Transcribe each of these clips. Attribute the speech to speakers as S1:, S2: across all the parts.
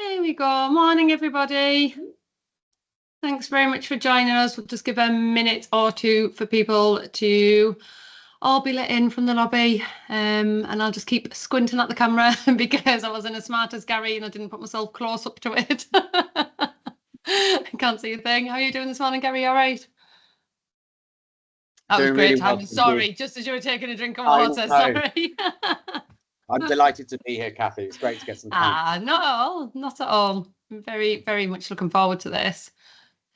S1: There we go. Morning, everybody. Thanks very much for joining us. We'll just give a minute or two for people to all be let in from the lobby. And I'll just keep squinting at the camera because I wasn't as smart as Gary and I didn't put myself close up to it. I can't see a thing. How are you doing this morning, Gary? All right? That was
S2: Doing
S1: great
S2: really well,
S1: timing.
S2: thank you.
S1: Sorry, just as you were taking a drink of
S2: I
S1: water.
S2: know.
S1: Sorry.
S2: I'm delighted to be here, Kathy. It's great to get some time.
S1: Not at all. Not at all. I'm very, very much looking forward to this.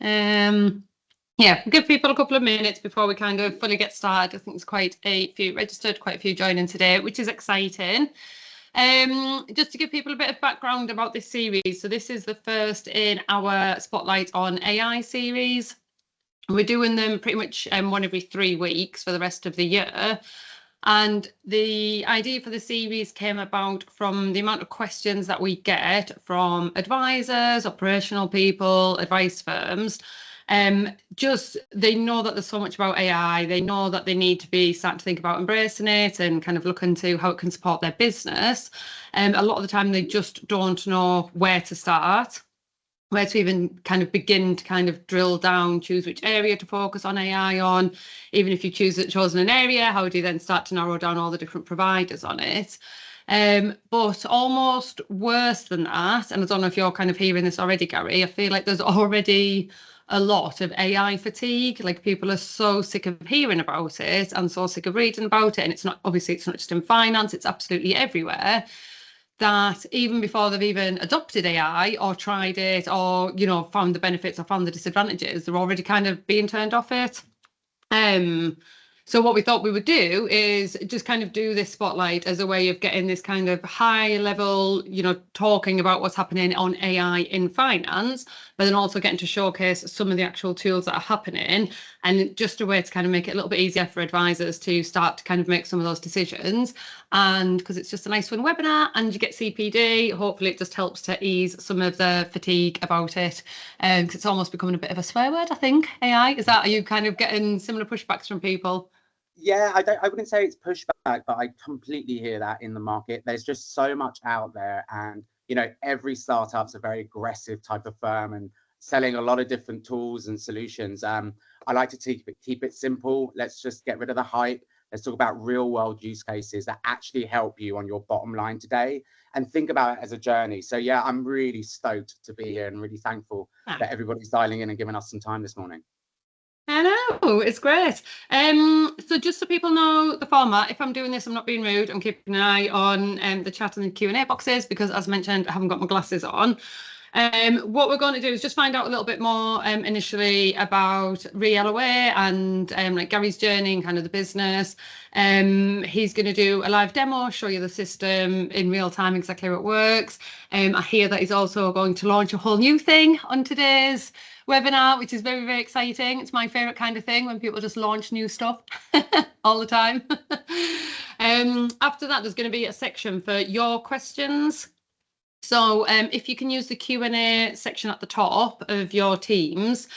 S1: Yeah, give people a couple of minutes before we kind of fully get started. I think there's quite a few registered, quite a few joining today, which is exciting. Just to give people a bit of background about this series. So this is the first in our Spotlight on AI series. We're doing them pretty much one every 3 weeks for the rest of the year. And the idea for the series came about from the amount of questions that we get from advisors, operational people, advice firms. Just they know that there's so much about AI. They know that they need to be starting to think about embracing it and kind of look into how it can support their business. A lot of the time they just don't know where to start, where to even kind of begin to kind of drill down, choose which area to focus on AI on. Even if you chosen an area, how do you then start to narrow down all the different providers on it? But almost worse than that, and I don't know if you're kind of hearing this already, Gary, I feel like there's already a lot of AI fatigue. Like people are so sick of hearing about it and so sick of reading about it. And it's not just in finance, it's absolutely everywhere, that even before they've even adopted AI or tried it or, found the benefits or found the disadvantages, they're already kind of being turned off it. So what we thought we would do is just kind of do this spotlight as a way of getting this kind of high level, talking about what's happening on AI in finance, but then also getting to showcase some of the actual tools that are happening, and just a way to kind of make it a little bit easier for advisors to start to kind of make some of those decisions. And because it's just a nice fun webinar and you get CPD, hopefully it just helps to ease some of the fatigue about it. Because it's almost becoming a bit of a swear word, I think, AI. Are you kind of getting similar pushbacks from people?
S2: Yeah, I wouldn't say it's pushback, but I completely hear that in the market. There's just so much out there, and every startup's a very aggressive type of firm and selling a lot of different tools and solutions. I like to keep it simple. Let's just get rid of the hype. Let's talk about real world use cases that actually help you on your bottom line today, and think about it as a journey. So yeah, I'm really stoked to be here and really thankful that everybody's dialing in and giving us some time this morning.
S1: I know, it's great. So just so people know the format, if I'm doing this, I'm not being rude. I'm keeping an eye on the chat and the Q&A boxes because, as mentioned, I haven't got my glasses on. What we're going to do is just find out a little bit more initially about ReLOA and like Gary's journey and kind of the business. He's going to do a live demo, show you the system in real time, exactly how it works. I hear that he's also going to launch a whole new thing on today's webinar, which is very, very exciting. It's my favorite kind of thing when people just launch new stuff all the time. After that, there's going to be a section for your questions. So if you can use the Q&A section at the top of your Teams,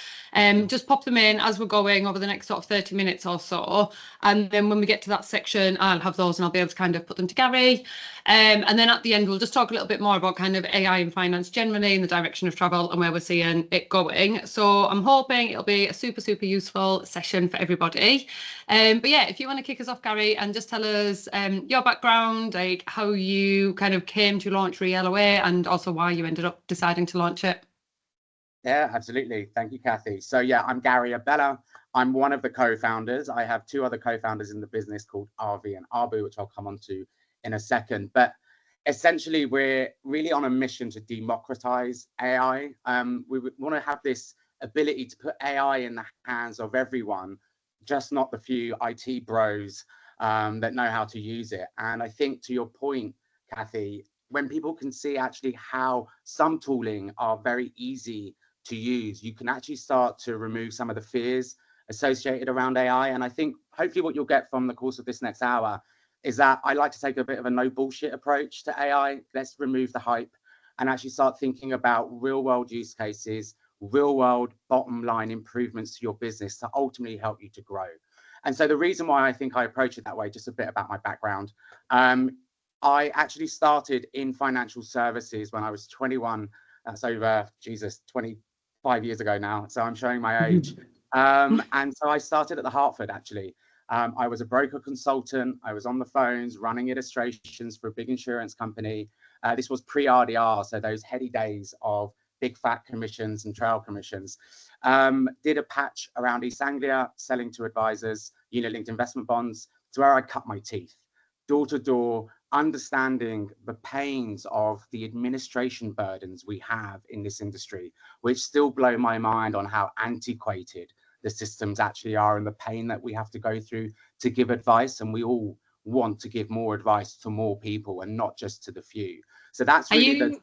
S1: just pop them in as we're going over the next sort of 30 minutes or so. And then when we get to that section, I'll have those and I'll be able to kind of put them to Gary. And then at the end, we'll just talk a little bit more about kind of AI and finance generally in the direction of travel and where we're seeing it going. So I'm hoping it'll be a super, super useful session for everybody. But yeah, if you want to kick us off, Gary, and just tell us your background, like how you kind of came to launch ReLOA and also why you ended up deciding to launch it.
S2: Yeah, absolutely. Thank you, Kathy. So yeah, I'm Gary Abella. I'm one of the co-founders. I have 2 other co-founders in the business called RV and Abu, which I'll come on to in a second. But essentially, we're really on a mission to democratize AI. We want to have this ability to put AI in the hands of everyone, just not the few IT bros that know how to use it. And I think to your point, Kathy, when people can see actually how some tooling are very easy to use, you can actually start to remove some of the fears associated around AI. And I think hopefully what you'll get from the course of this next hour is that I like to take a bit of a no bullshit approach to AI. Let's remove the hype and actually start thinking about real world use cases, real world bottom line improvements to your business to ultimately help you to grow. And so the reason why I think I approach it that way, just a bit about my background. I actually started in financial services when I was 21. That's over, Jesus, 25 years ago now. So I'm showing my age. And so I started at the Hartford, actually. I was a broker consultant. I was on the phones running illustrations for a big insurance company. This was pre-RDR, so those heady days of big fat commissions and trail commissions. Did a patch around East Anglia, selling to advisors, unit-linked investment bonds. It's where I cut my teeth, door to door, understanding the pains of the administration burdens we have in this industry, which still blow my mind on how antiquated the systems actually are and the pain that we have to go through to give advice. And we all want to give more advice to more people and not just to the few. So that's really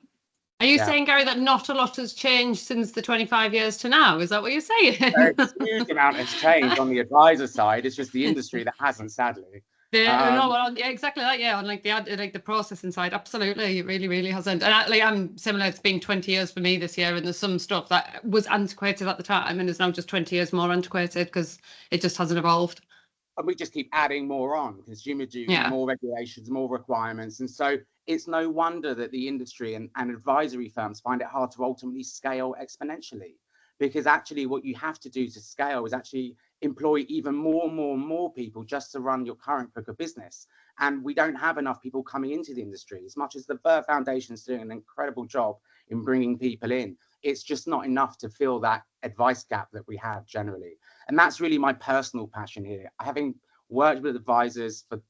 S1: Are you saying, Gary, that not a lot has changed since the 25 years to now? Is that what you're saying?
S2: A huge amount has changed on the advisor side. It's just the industry that hasn't, sadly.
S1: No, well, yeah, exactly that. Yeah, on like the processing side, absolutely, it really hasn't. And I'm similar. It's been 20 years for me this year, and there's some stuff that was antiquated at the time and is now just 20 years more antiquated because it just hasn't evolved.
S2: And we just keep adding more on, consumer duty, more regulations, more requirements. And so it's no wonder that the industry and advisory firms find it hard to ultimately scale exponentially, because actually what you have to do to scale is actually employ even more people just to run your current book of business. And we don't have enough people coming into the industry. As much as the Burr Foundation is doing an incredible job in bringing people in, it's just not enough to fill that advice gap that we have generally. And that's really my personal passion here. Having worked with advisors for,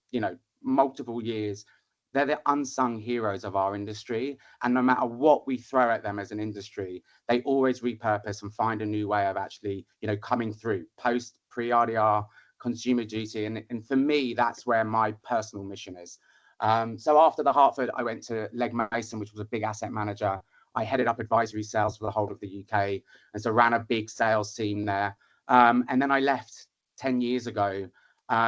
S2: multiple years, they're the unsung heroes of our industry. And no matter what we throw at them as an industry, they always repurpose and find a new way of actually, coming through post, pre-RDR, consumer duty. And for me, that's where my personal mission is. So after the Hartford, I went to Legg Mason, which was a big asset manager. I headed up advisory sales for the whole of the UK, and so ran a big sales team there. And then I left 10 years ago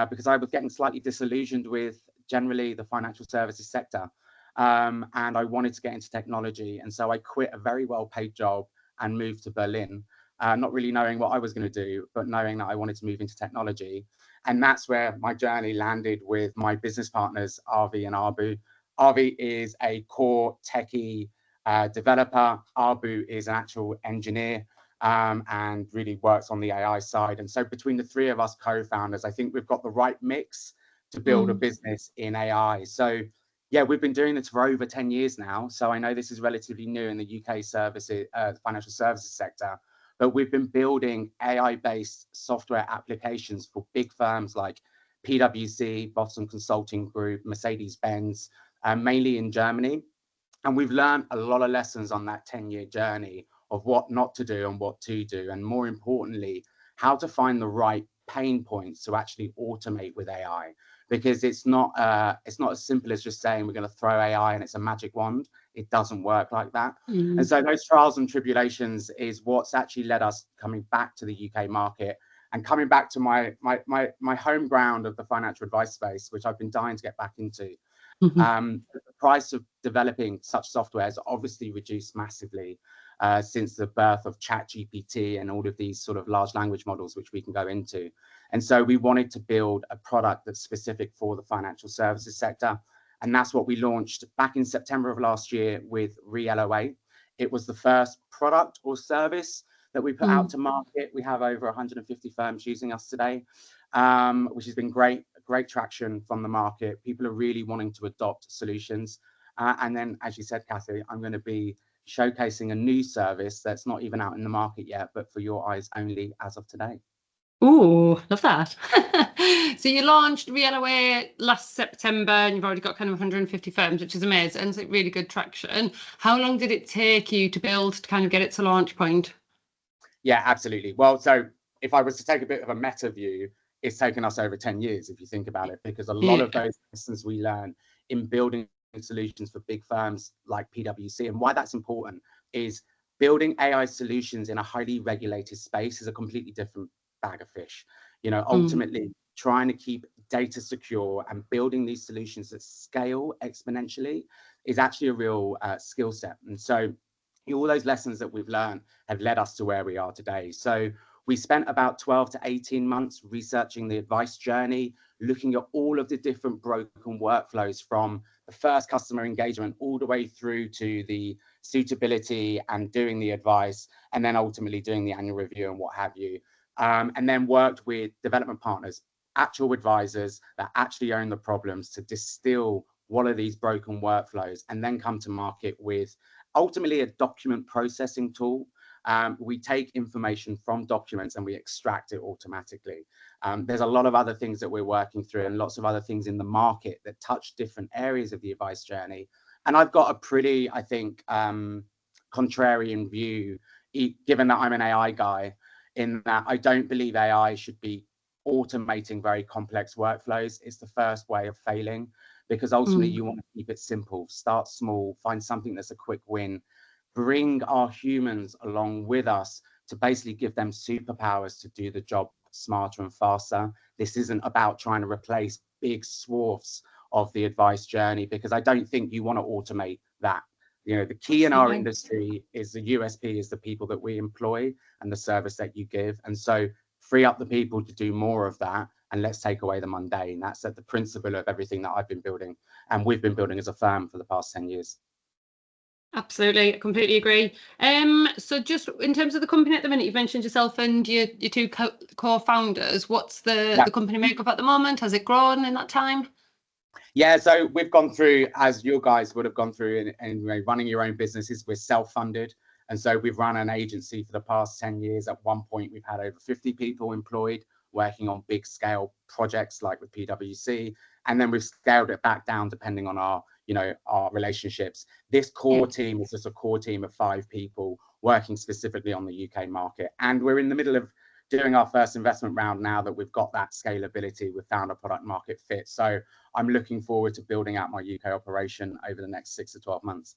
S2: because I was getting slightly disillusioned with generally the financial services sector. And I wanted to get into technology. And so I quit a very well-paid job and moved to Berlin, not really knowing what I was going to do, but knowing that I wanted to move into technology. And that's where my journey landed with my business partners, Arvi and Arbu. Arvi is a core techie developer. Arbu is an actual engineer and really works on the AI side. And so between the three of us co-founders, I think we've got the right mix to build a business in AI. So yeah, we've been doing this for over 10 years now. So I know this is relatively new in the UK services, financial services sector, but we've been building AI-based software applications for big firms like PwC, Boston Consulting Group, Mercedes-Benz, mainly in Germany. And we've learned a lot of lessons on that 10-year journey of what not to do and what to do. And more importantly, how to find the right pain points to actually automate with AI, because it's not as simple as just saying we're going to throw AI and it's a magic wand. It doesn't work like that. And so those trials and tribulations is what's actually led us coming back to the UK market and coming back to my home ground of the financial advice space, which I've been dying to get back into. The price of developing such software has obviously reduced massively since the birth of ChatGPT and all of these sort of large language models, which we can go into. And so we wanted to build a product that's specific for the financial services sector. And that's what we launched back in September of last year with ReLOA. It was the first product or service that we put out to market. We have over 150 firms using us today, which has been great traction from the market. People are really wanting to adopt solutions. And then, as you said, Kathy, I'm going to be showcasing a new service that's not even out in the market yet, but for your eyes only as of today.
S1: Oh, love that. So you launched ReLOA last September and you've already got kind of 150 firms, which is amazing. It's like really good traction. How long did it take you to build to kind of get it to launch point?
S2: Yeah, absolutely. Well, so if I was to take a bit of a meta view, it's taken us over 10 years, if you think about it, because a lot of those lessons we learn in building solutions for big firms like PwC, and why that's important is building AI solutions in a highly regulated space is a completely different bag of fish. Ultimately trying to keep data secure and building these solutions that scale exponentially is actually a real skill set. And so all those lessons that we've learned have led us to where we are today. So We spent about 12 to 18 months researching the advice journey, looking at all of the different broken workflows from the first customer engagement all the way through to the suitability and doing the advice, and then ultimately doing the annual review and what have you. And then worked with development partners, actual advisors that actually own the problems, to distill what are these broken workflows, and then come to market with ultimately a document processing tool. We take information from documents and we extract it automatically. There's a lot of other things that we're working through and lots of other things in the market that touch different areas of the advice journey. And I've got a pretty, I think, contrarian view, given that I'm an AI guy, in that I don't believe AI should be automating very complex workflows. It's the first way of failing, because ultimately you want to keep it simple, start small, find something that's a quick win, bring our humans along with us to basically give them superpowers to do the job smarter and faster. This isn't about trying to replace big swaths of the advice journey, because I don't think you want to automate that. You know, the key in our industry is the USP is the people that we employ and the service that you give. And so free up the people to do more of that, and let's take away the mundane. That's at the principle of everything that I've been building and we've been building as a firm for the past 10 years.
S1: Absolutely, I completely agree. So just in terms of the company at the minute, you've mentioned yourself and your two co-founders. What's the company makeup at the moment? Has it grown in that time?
S2: Yeah, so we've gone through, as you guys would have gone through in running your own businesses, we're self-funded. And so we've run an agency for the past 10 years. At one point, we've had over 50 people employed working on big scale projects like with PwC. And then we've scaled it back down depending on our, our relationships. This core team is just a core team of 5 people working specifically on the UK market. And we're in the middle of doing our first investment round now that we've got that scalability. We've found a product market fit. So I'm looking forward to building out my UK operation over the next 6 to 12 months.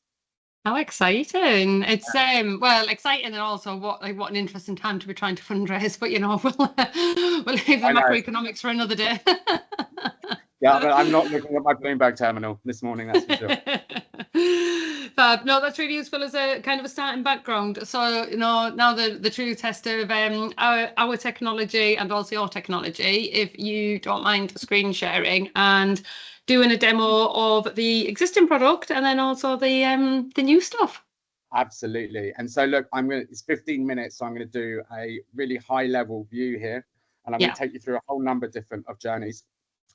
S1: How exciting! It's well, exciting, and also what an interesting time to be trying to fundraise. But we'll leave the macroeconomics for another day.
S2: Yeah, but I'm not looking at my Bloomberg terminal this morning, that's for sure.
S1: Fab. No, that's really useful as a kind of a starting background. So now the true test of our technology and also your technology, if you don't mind screen sharing and doing a demo of the existing product and then also the new stuff.
S2: Absolutely. And so look, it's 15 minutes, so I'm going to do a really high level view here, and I'm going to take you through a whole number of journeys.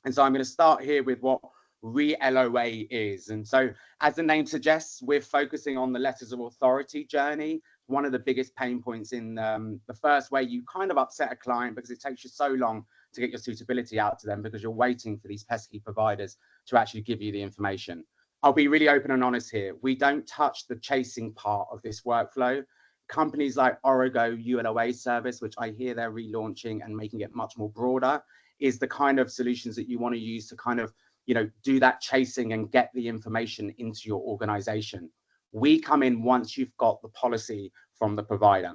S2: And so I'm going to start here with what RE-LOA is. And so as the name suggests, we're focusing on the letters of authority journey. One of the biggest pain points in the first way you kind of upset a client, because it takes you so long to get your suitability out to them, because you're waiting for these pesky providers to actually give you the information. I'll be really open and honest here. We don't touch the chasing part of this workflow. Companies like Origo ULOA service, which I hear they're relaunching and making it much more broader, is the kind of solutions that you want to use to kind of, do that chasing and get the information into your organization. We come in once you've got the policy from the provider.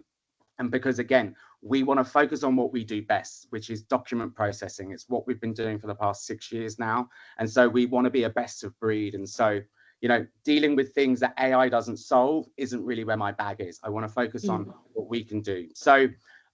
S2: And because, again, we want to focus on what we do best, which is document processing. It's what we've been doing for the past 6 years now. And so we want to be a best of breed. And so, dealing with things that AI doesn't solve isn't really where my bag is. I want to focus on what we can do. So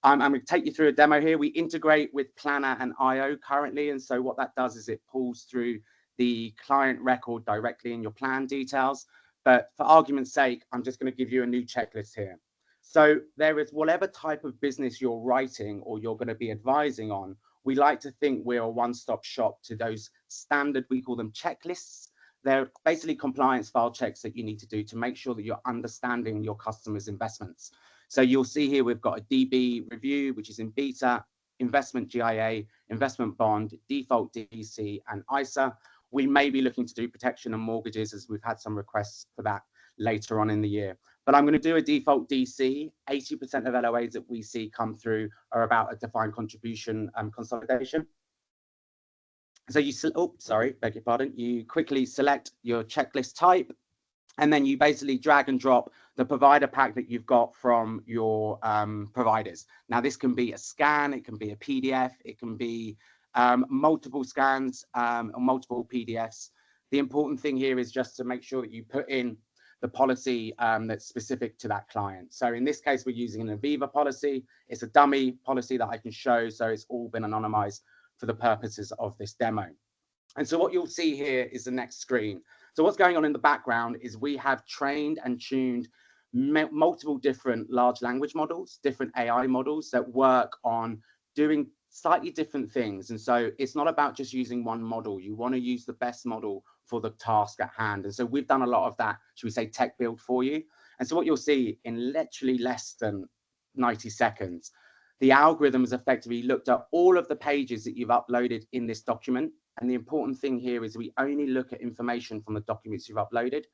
S2: I'm going to take you through a demo here. We integrate with Planner and IO currently. And so what that does is it pulls through the client record directly in your plan details. But for argument's sake, I'm just going to give you a new checklist here. So there is whatever type of business you're writing or you're going to be advising on, we like to think we're a one-stop shop to those standard, we call them checklists. They're basically compliance file checks that you need to do to make sure that you're understanding your customers' investments. So you'll see here we've got a DB review, which is in beta, investment GIA, investment bond, default DC, and ISA. We may be looking to do protection and mortgages, as we've had some requests for that later on in the year. But I'm going to do a default DC. 80% of LOAs that we see come through are about a defined contribution consolidation. So beg your pardon. You quickly select your checklist type, and then you basically drag and drop the provider pack that you've got from your providers. Now, this can be a scan, it can be a PDF, it can be multiple scans or multiple PDFs. The important thing here is just to make sure that you put in the policy that's specific to that client. So in this case, we're using an Aviva policy. It's a dummy policy that I can show, so it's all been anonymized for the purposes of this demo. And so what you'll see here is the next screen. So what's going on in the background is we have trained and tuned multiple different large language models, different AI models that work on doing slightly different things. And so it's not about just using one model. You want to use the best model for the task at hand. And so we've done a lot of that, should we say, tech build for you. And so what you'll see in literally less than 90 seconds, the algorithm has effectively looked at all of the pages that you've uploaded in this document. And the important thing here is we only look at information from the documents you've uploaded.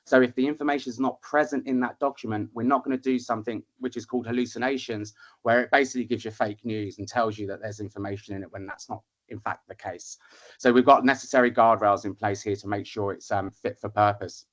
S2: So if the information is not present in that document, we're not going to do something which is called hallucinations, where it basically gives you fake news and tells you that there's information in it when that's not in fact the case. So we've got necessary guardrails in place here to make sure it's fit for purpose.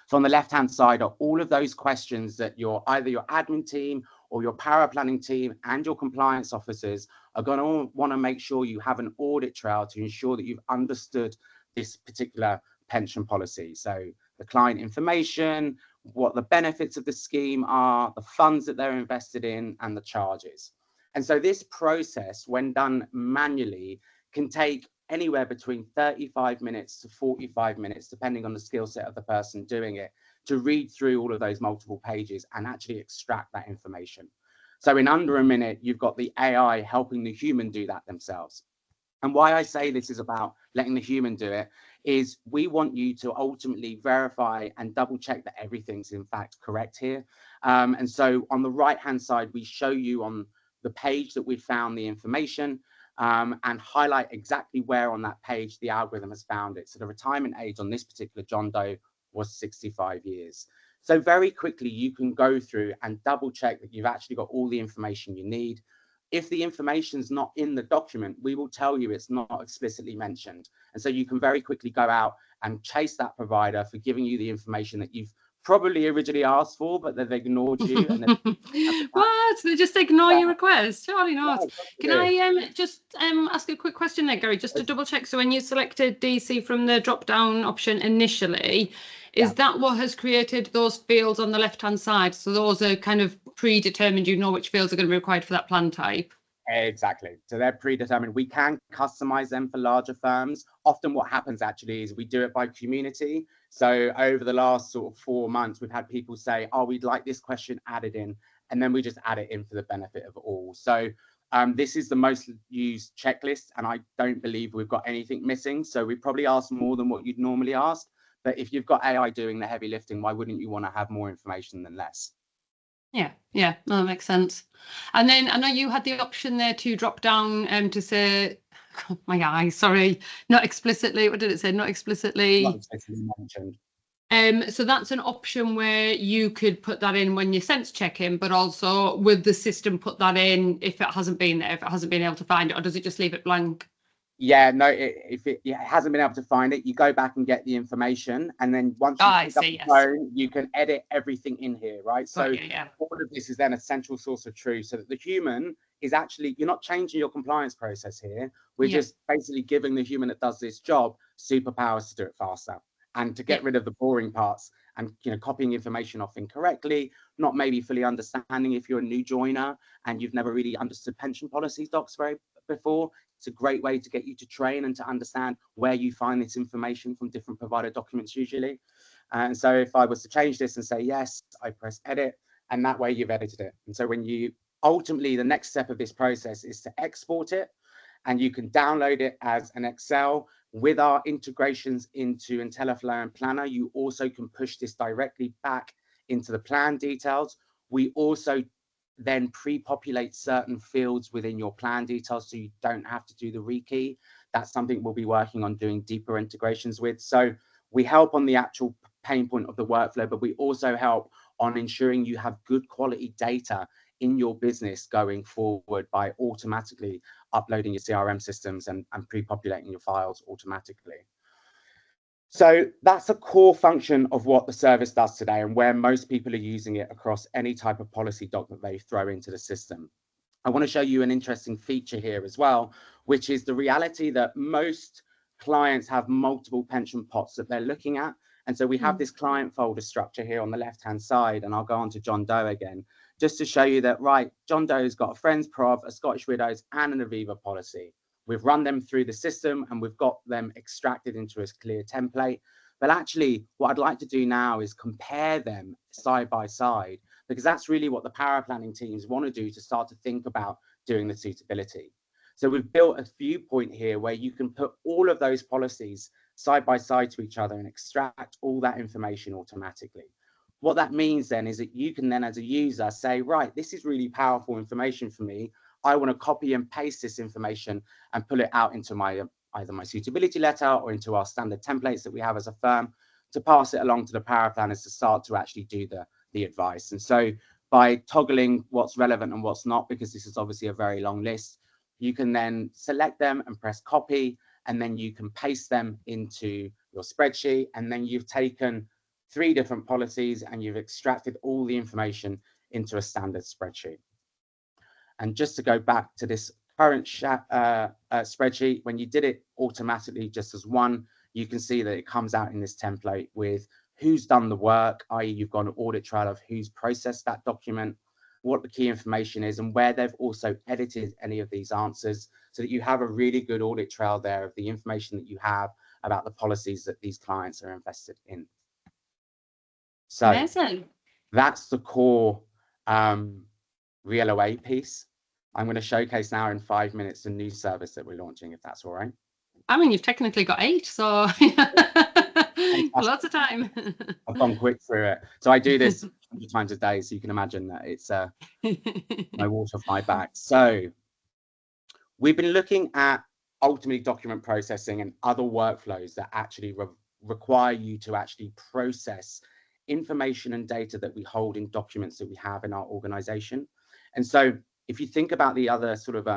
S2: So on the left-hand side are all of those questions that either your admin team or your power planning team and your compliance officers are going to want to make sure you have an audit trail to ensure that you've understood this particular pension policy. So the client information, what the benefits of the scheme are, the funds that they're invested in, and the charges. And so this process, when done manually, can take anywhere between 35 minutes to 45 minutes, depending on the skill set of the person doing it, to read through all of those multiple pages and actually extract that information. So in under a minute, you've got the AI helping the human do that themselves. And why I say this is about letting the human do it is we want you to ultimately verify and double check that everything's in fact correct here. And so on the right-hand side, we show you on the page that we found the information and highlight exactly where on that page the algorithm has found it. So the retirement age on this particular John Doe was 65 years. So very quickly, you can go through and double check that you've actually got all the information you need. If the information's not in the document, we will tell you it's not explicitly mentioned. And so you can very quickly go out and chase that provider for giving you the information that you've probably originally asked for, but they've ignored you. And
S1: what? They just ignore your request? Surely not.
S2: Yeah,
S1: Can I just ask a quick question there, Gary, just to double check? So when you selected DC from the drop-down option initially, is that what has created those fields on the left-hand side? So those are kind of predetermined, you know which fields are going to be required for that plan type?
S2: Exactly. So they're predetermined. We can customize them for larger firms. Often what happens actually is we do it by community. So over the last sort of 4 months, we've had people say, oh, we'd like this question added in, and then we just add it in for the benefit of all. So this is the most used checklist, and I don't believe we've got anything missing. So we probably ask more than what you'd normally ask. But if you've got AI doing the heavy lifting, why wouldn't you want to have more information than less?
S1: Yeah, no, that makes sense. And then I know you had the option there to drop down to say, my eyes, sorry, not explicitly. What did it say? Not explicitly.
S2: Not explicitly mentioned.
S1: So that's an option where you could put that in when you sense check in, but also with the system put that in if it hasn't been there, if it hasn't been able to find it, or does it just leave it blank?
S2: Yeah, no, if it hasn't been able to find it, you go back and get the information. And then once you pick up the phone, you can edit everything in here, right? So all of this is then a central source of truth so that the human is actually, you're not changing your compliance process here. We're just basically giving the human that does this job superpowers to do it faster and to get rid of the boring parts and, you know, copying information off incorrectly, not maybe fully understanding if you're a new joiner and you've never really understood pension policies docs before. It's a great way to get you to train and to understand where you find this information from different provider documents usually. And so if I was to change this and say, yes, I press edit, and that way you've edited it. And so when you ultimately, the next step of this process is to export it, and you can download it as an Excel with our integrations into IntelliFlow and Planner. You also can push this directly back into the plan details. We also then pre-populate certain fields within your plan details so you don't have to do the rekey. That's something we'll be working on doing deeper integrations with. So we help on the actual pain point of the workflow, but we also help on ensuring you have good quality data in your business going forward by automatically uploading your CRM systems and pre-populating your files automatically. So that's a core function of what the service does today and where most people are using it across any type of policy doc that they throw into the system. I want to show you an interesting feature here as well, which is the reality that most clients have multiple pension pots that they're looking at. And so we have this client folder structure here on the left-hand side, and I'll go on to John Doe again, just to show you that, right, John Doe's got a Friends Prov, a Scottish Widows, and an Aviva policy. We've run them through the system and we've got them extracted into a clear template. But actually, what I'd like to do now is compare them side by side, because that's really what the power planning teams want to do to start to think about doing the suitability. So we've built a viewpoint here where you can put all of those policies side by side to each other and extract all that information automatically. What that means then is that you can then, as a user, say, right, this is really powerful information for me. I want to copy and paste this information and pull it out into my either my suitability letter or into our standard templates that we have as a firm to pass it along to the power planners to start to actually do the advice. And so by toggling what's relevant and what's not, because this is obviously a very long list, you can then select them and press copy, and then you can paste them into your spreadsheet, and then you've taken 3 different policies and you've extracted all the information into a standard spreadsheet. And just to go back to this current spreadsheet, when you did it automatically just as one, you can see that it comes out in this template with who's done the work, i.e. you've got an audit trail of who's processed that document, what the key information is, and where they've also edited any of these answers, so that you have a really good audit trail there of the information that you have about the policies that these clients are invested in. So
S1: Amazing.
S2: That's the core Real OA piece. I'm going to showcase now in 5 minutes the new service that we're launching, if that's all right.
S1: I mean, you've technically got 8, so lots of time.
S2: I've gone quick through it. So I do this 100 times a day, so you can imagine that it's no water off my back. So we've been looking at ultimately document processing and other workflows that actually require you to actually process information and data that we hold in documents that we have in our organization. And so if you think about the other sort of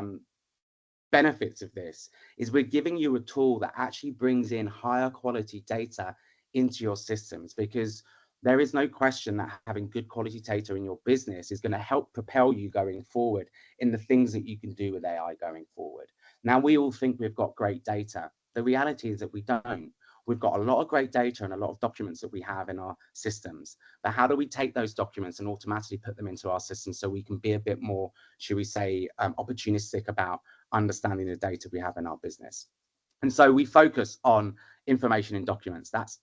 S2: benefits of this, is we're giving you a tool that actually brings in higher quality data into your systems, because there is no question that having good quality data in your business is going to help propel you going forward in the things that you can do with AI going forward. Now, we all think we've got great data. The reality is that we don't. We've got a lot of great data and a lot of documents that we have in our systems. But how do we take those documents and automatically put them into our systems so we can be a bit more, should we say, opportunistic about understanding the data we have in our business? And so we focus on information in documents. That's,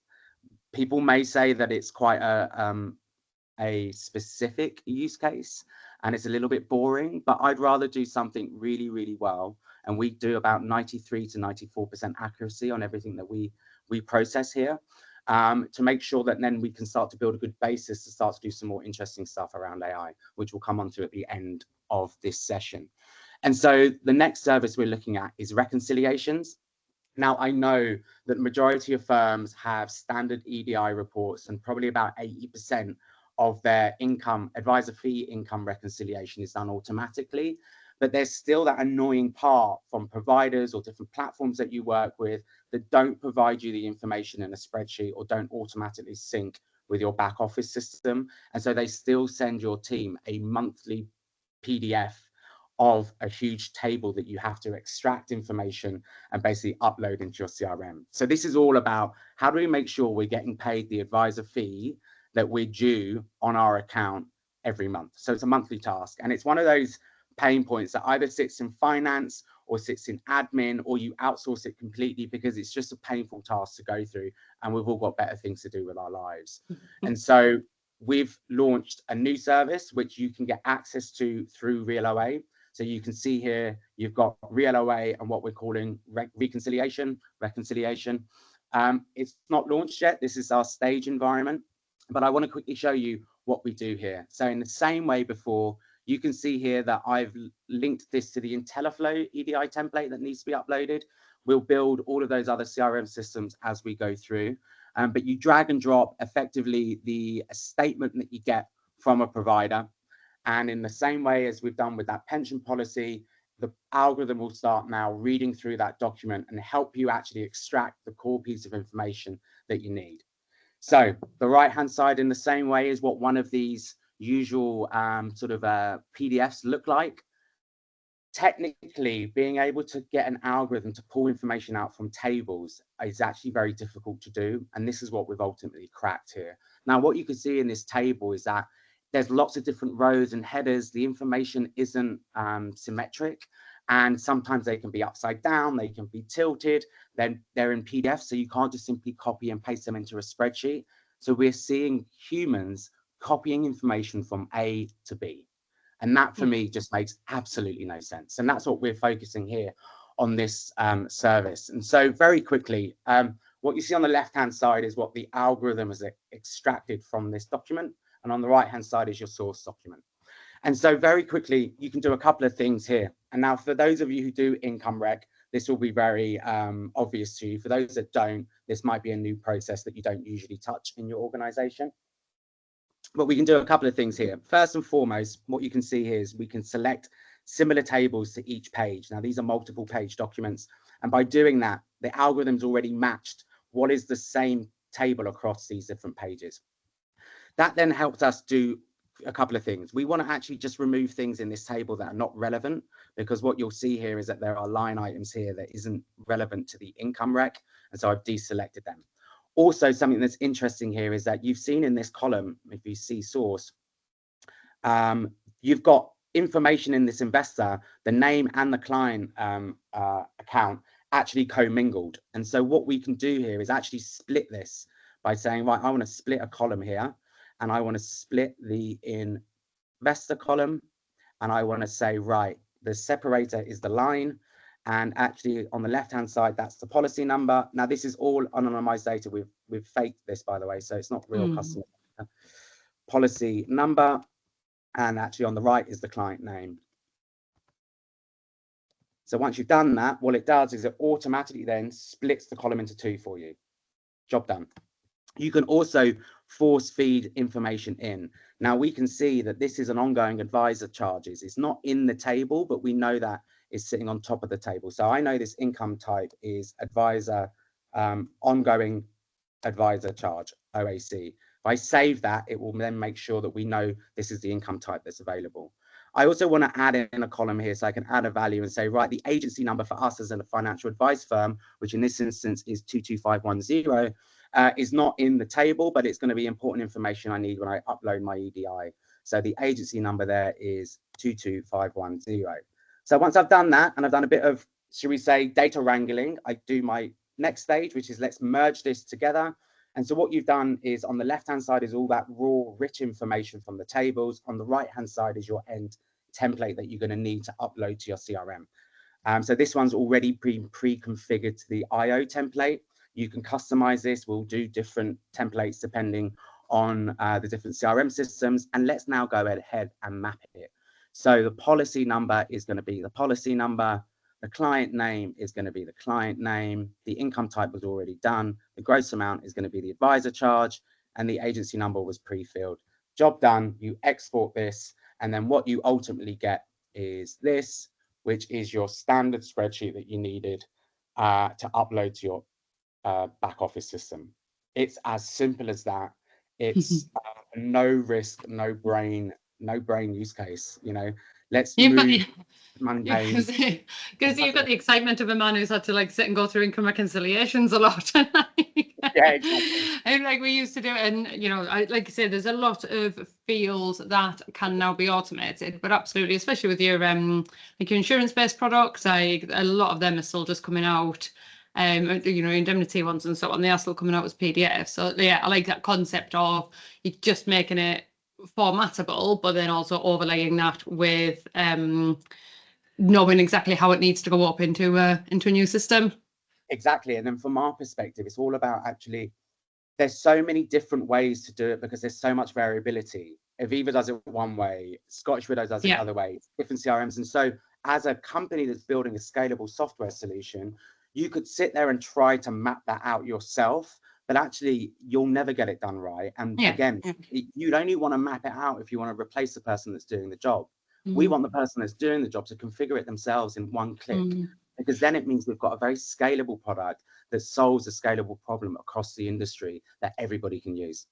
S2: people may say that it's quite a specific use case and it's a little bit boring, but I'd rather do something really, really well. And we do about 93 to 94% accuracy on everything that we process here, to make sure that then we can start to build a good basis to start to do some more interesting stuff around AI, which we'll come on to at the end of this session. And so the next service we're looking at is reconciliations. Now, I know that the majority of firms have standard EDI reports, and probably about 80% of their income, advisor fee income reconciliation is done automatically. But there's still that annoying part from providers or different platforms that you work with that don't provide you the information in a spreadsheet or don't automatically sync with your back office system. And so they still send your team a monthly PDF of a huge table that you have to extract information and basically upload into your CRM. So this is all about how do we make sure we're getting paid the advisor fee that we're due on our account every month. So it's a monthly task, and it's one of those pain points that either sits in finance or sits in admin, or you outsource it completely because it's just a painful task to go through, and we've all got better things to do with our lives. And so we've launched a new service which you can get access to through Real OA. So you can see here, you've got Real OA and what we're calling reconciliation. It's not launched yet. This is our stage environment, but I want to quickly show you what we do here. So in the same way before, you can see here that I've linked this to the IntelliFlow EDI template that needs to be uploaded. We'll build all of those other CRM systems as we go through. But you drag and drop effectively the statement that you get from a provider. And in the same way as we've done with that pension policy, the algorithm will start now reading through that document and help you actually extract the core piece of information that you need. So the right-hand side in the same way is what one of these usual sort of PDFs look like. technically, being able to get an algorithm to pull information out from tables is actually very difficult to do. And this is what we've ultimately cracked here. Now, what you can see in this table is that there's lots of different rows and headers. The information isn't symmetric. And sometimes they can be upside down, they can be tilted, then they're in PDF, so you can't just simply copy and paste them into a spreadsheet. So we're seeing humans copying information from A to B. And that for me just makes absolutely no sense. And that's what we're focusing here on this service. And so very quickly, what you see on the left-hand side is what the algorithm has extracted from this document. And on the right-hand side is your source document. And so very quickly, you can do a couple of things here. And now for those of you who do income rec, this will be very obvious to you. For those that don't, this might be a new process that you don't usually touch in your organization. But we can do a couple of things here. First and foremost, what you can see here is we can select similar tables to each page. Now, these are multiple page documents. And by doing that, the algorithm's already matched what is the same table across these different pages. That then helps us do a couple of things. We want to actually just remove things in this table that are not relevant, because what you'll see here is that there are line items here that isn't relevant to the income rec. And so I've deselected them. Also, something that's interesting here is that you've seen in this column, if you see source, you've got information in this investor, the name and the client account actually commingled. And so what we can do here is actually split this by saying, right, I want to split a column here, and I want to split the investor column, and I want to say, right, the separator is the line, and actually on the left hand side, that's the policy number. Now this is all anonymized data. We've faked this, by the way, so it's not real customer policy number, and actually on the right is the client name. So once you've done that, what it does is it automatically then splits the column into two for you. Job done. You can also force feed information in. Now we can see that this is an ongoing advisor charges. It's not in the table, but we know that it's sitting on top of the table. So I know this income type is advisor, ongoing advisor charge, OAC. If I save that, it will then make sure that we know this is the income type that's available. I also want to add in a column here so I can add a value and say, right, the agency number for us as a financial advice firm, which in this instance is 22510, is not in the table, but it's going to be important information I need when I upload my EDI. So the agency number there is 22510. So once I've done that, and I've done a bit of, should we say, data wrangling, I do my next stage, which is let's merge this together. And so what you've done is on the left-hand side is all that raw, rich information from the tables. On the right-hand side is your end template that you're going to need to upload to your CRM. So this one's already pre-configured to the IO template. You can customize this. We'll do different templates depending on the different CRM systems. And let's now go ahead and map it. So the policy number is going to be the policy number. The client name is going to be the client name. The income type was already done. The gross amount is going to be the advisor charge. And the agency number was pre-filled. Job done. You export this. And then what you ultimately get is this, which is your standard spreadsheet that you needed to upload to your back office system. It's as simple as that. It's no risk, no brain use case. You know, let's move mundane.
S1: Because you've got the excitement of a man who's had to like sit and go through income reconciliations a lot.
S2: Yeah, exactly.
S1: And like we used to do, and you know, like you say, there's a lot of fields that can now be automated, but absolutely, especially with your like your insurance-based products, like a lot of them are still just coming out. You know, indemnity ones and so on, they are still coming out as PDF. So yeah, I like that concept of you just making it formatable, but then also overlaying that with knowing exactly how it needs to go up into a new system.
S2: Exactly. And then from our perspective, it's all about actually, there's so many different ways to do it because there's so much variability. Aviva does it one way, Scottish Widows does it the other way, different CRMs. And so as a company that's building a scalable software solution, you could sit there and try to map that out yourself, but actually you'll never get it done right. And again, you'd only want to map it out if you want to replace the person that's doing the job. We want the person that's doing the job to configure it themselves in one click, because then it means we've got a very scalable product that solves a scalable problem across the industry that everybody can use.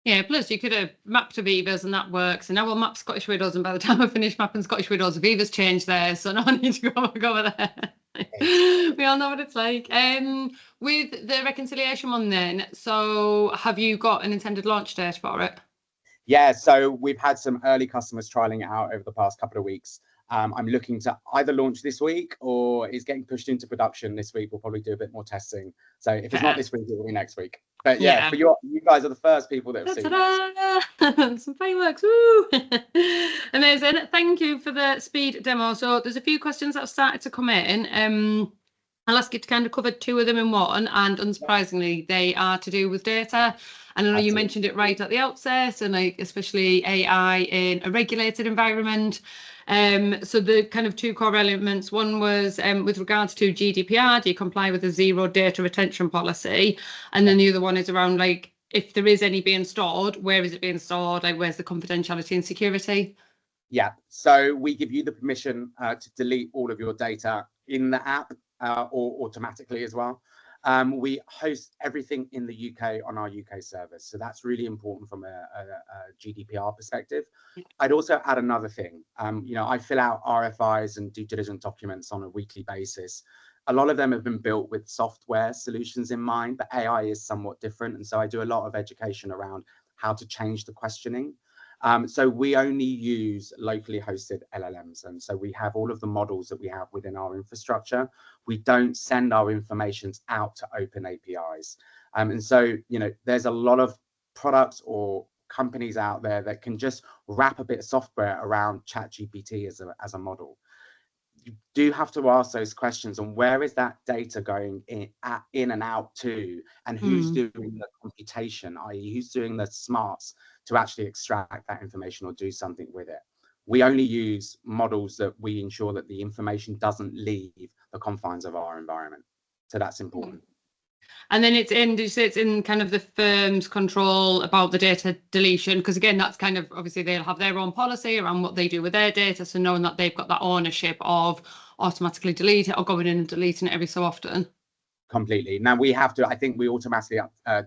S1: Yeah, plus you could have mapped Aviva's and that works. And now we'll map Scottish Widows. And by the time I finish mapping Scottish Widows, Aviva's changed theirs. So now I need to go over there. We all know what it's like. With the reconciliation one then, so have you got an intended launch date for it?
S2: Yeah, so we've had some early customers trialing it out over the past couple of weeks. I'm looking to either launch this week or it's getting pushed into production this week. We'll probably do a bit more testing. So if it's not this week, it will be next week. But yeah, for you guys are the first people that have seen it.
S1: Some fireworks, woo! Amazing. Thank you for the speed demo. So there's a few questions that have started to come in. I'll ask you to kind of cover two of them in one, and unsurprisingly, they are to do with data. And I know you mentioned it right at the outset, and like especially AI in a regulated environment. So the kind of two core elements, one was with regards to GDPR, do you comply with the zero data retention policy? And then the other one is around like, if there is any being stored, where is it being stored? Like, where's the confidentiality and security?
S2: Yeah, so we give you the permission to delete all of your data in the app or automatically as well. We host everything in the UK on our UK service. So that's really important from a GDPR perspective. I'd also add another thing. I fill out RFIs and due diligence documents on a weekly basis. A lot of them have been built with software solutions in mind, but AI is somewhat different. And so I do a lot of education around how to change the questioning. So we only use locally hosted LLMs. And so we have all of the models that we have within our infrastructure. We don't send our information out to open APIs. And so, there's a lot of products or companies out there that can just wrap a bit of software around ChatGPT as a model. You do have to ask those questions on where is that data going in and out to, and who's doing the computation, i.e. who's doing the smarts to actually extract that information or do something with it. We only use models that we ensure that the information doesn't leave the confines of our environment. So that's important.
S1: And then did you say it's in kind of the firm's control about the data deletion? Because again, that's kind of, obviously they'll have their own policy around what they do with their data. So knowing that they've got that ownership of automatically delete it or going in and deleting it every so often.
S2: Completely. Now we have to, I think we automatically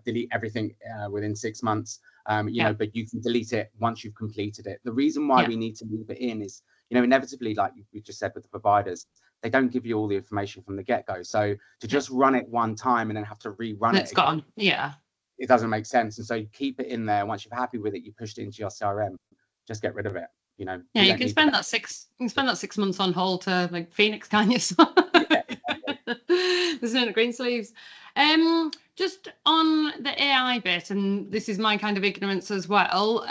S2: delete everything within 6 months, but you can delete it once you've completed it. The reason why we need to leave it in is, inevitably, like we just said with the providers, they don't give you all the information from the get-go. So to just run it one time and then have to rerun it,
S1: it's gone. Yeah.
S2: It doesn't make sense. And so you keep it in there. Once you're happy with it, you push it into your CRM, just get rid of it.
S1: Yeah, you can spend that 6 months on hold to like Phoenix, can you? There's no green sleeves. Just on the AI bit, and this is my kind of ignorance as well.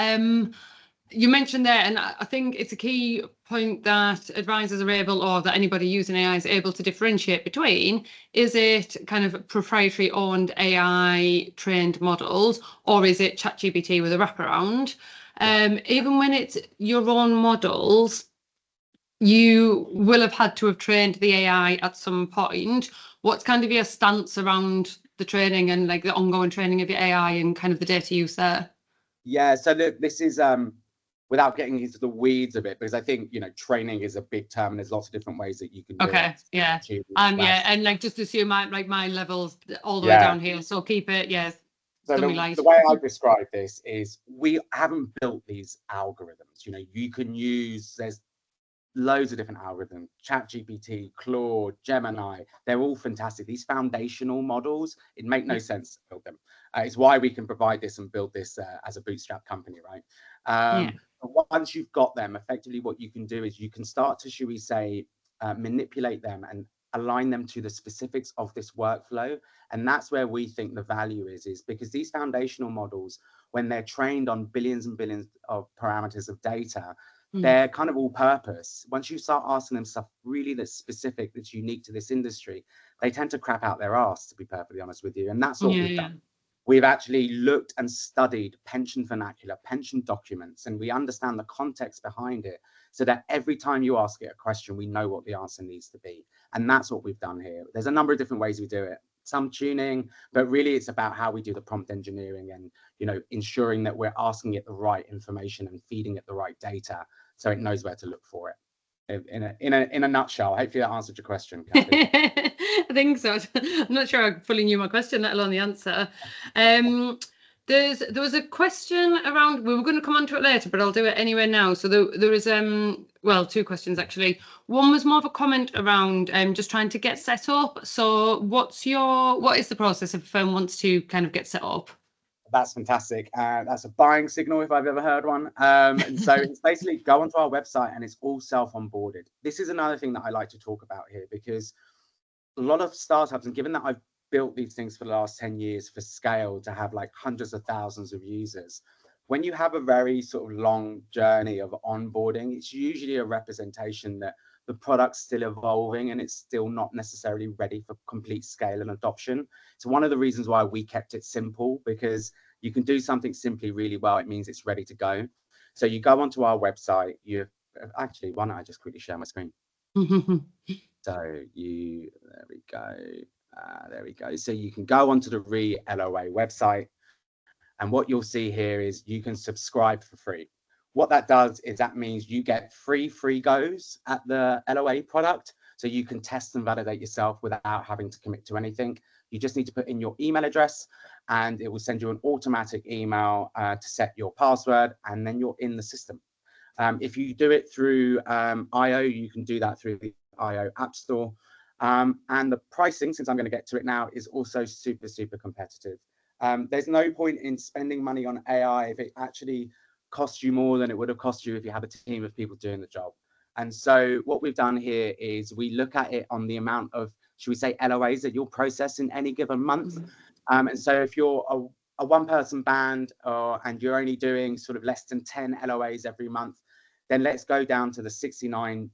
S1: You mentioned there, and I think it's a key point that advisors are able, or that anybody using AI is able to differentiate between, is it kind of proprietary owned AI trained models, or is it ChatGPT with a wraparound? Even when it's your own models, you will have had to have trained the AI at some point. What's kind of your stance around the training and like the ongoing training of your AI and kind of the data use there?
S2: Yeah, so look, this is without getting into the weeds a bit, because I think training is a big term and there's lots of different ways that you can do it.
S1: Yeah. And like just assume my levels all the way down here. So keep it,
S2: So the way I describe this is we haven't built these algorithms. You can use, there's loads of different algorithms, ChatGPT, Claude, Gemini, they're all fantastic. These foundational models, it makes no sense to build them. It's why we can provide this and build this as a bootstrap company, right? But once you've got them, effectively what you can do is you can start to, should we say, manipulate them and align them to the specifics of this workflow. And that's where we think the value is because these foundational models, when they're trained on billions and billions of parameters of data, they're kind of all purpose. Once you start asking them stuff really that's specific, that's unique to this industry, they tend to crap out their ass, to be perfectly honest with you. And that's what we've done. We've actually looked and studied pension vernacular, pension documents, and we understand the context behind it so that every time you ask it a question, we know what the answer needs to be. And that's what we've done here. There's a number of different ways we do it, some tuning, but really it's about how we do the prompt engineering and, ensuring that we're asking it the right information and feeding it the right data so it knows where to look for it. In a nutshell, hopefully that answered your question, Kathy.
S1: I think so. I'm not sure I fully knew my question, let alone the answer. There was a question around, we were going to come on to it later, but I'll do it anyway now. So there was well, two questions actually. One was more of a comment around just trying to get set up. So what is the process if a firm wants to kind of get set up?
S2: That's fantastic. That's a buying signal if I've ever heard one. And so it's basically go onto our website and it's all self-onboarded. This is another thing that I like to talk about here, because a lot of startups, and given that I've built these things for the last 10 years for scale to have like hundreds of thousands of users, when you have a very sort of long journey of onboarding, it's usually a representation that the product's still evolving and it's still not necessarily ready for complete scale and adoption. So one of the reasons why we kept it simple, because you can do something simply really well, it means it's ready to go. So you go onto our website, actually, why don't I just quickly share my screen? So there we go. There we go. So you can go onto the LOA website, and what you'll see here is you can subscribe for free. What that does is that means you get free goes at the LOA product, so you can test and validate yourself without having to commit to anything. You just need to put in your email address, and it will send you an automatic email to set your password, and then you're in the system. If you do it through IO, you can do that through the IO App Store. And the pricing, since I'm going to get to it now, is also super competitive. There's no point in spending money on AI if it actually costs you more than it would have cost you if you have a team of people doing the job. And so what we've done here is we look at it on the amount of, should we say, LOAs that you'll process in any given month. And so if you're a one-person band and you're only doing sort of less than 10 LOAs every month, then let's go down to the £69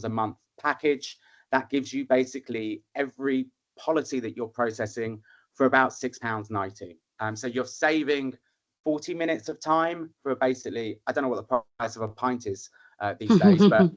S2: a month package. That gives you basically every policy that you're processing for about £6.90. So you're saving 40 minutes of time for basically, I don't know what the price of a pint is these days, but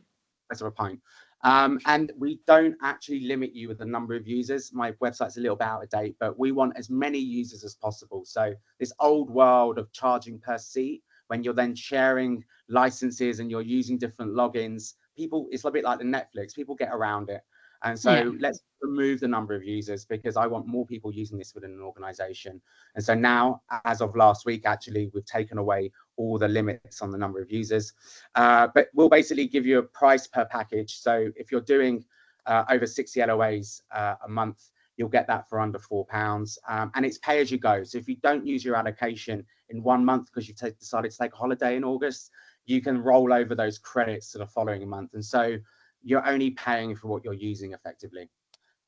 S2: price of a pint. And we don't actually limit you with the number of users. My website's a little bit out of date, but we want as many users as possible. So this old world of charging per seat, when you're then sharing licenses and you're using different logins, it's a bit like the Netflix, people get around it. And so let's remove the number of users, because I want more people using this within an organization. And so now, as of last week, actually, we've taken away all the limits on the number of users. But we'll basically give you a price per package. So if you're doing over 60 LOAs a month, you'll get that for under £4. And it's pay as you go. So if you don't use your allocation in 1 month because you've decided to take a holiday in August, you can roll over those credits to the following month. And so you're only paying for what you're using effectively.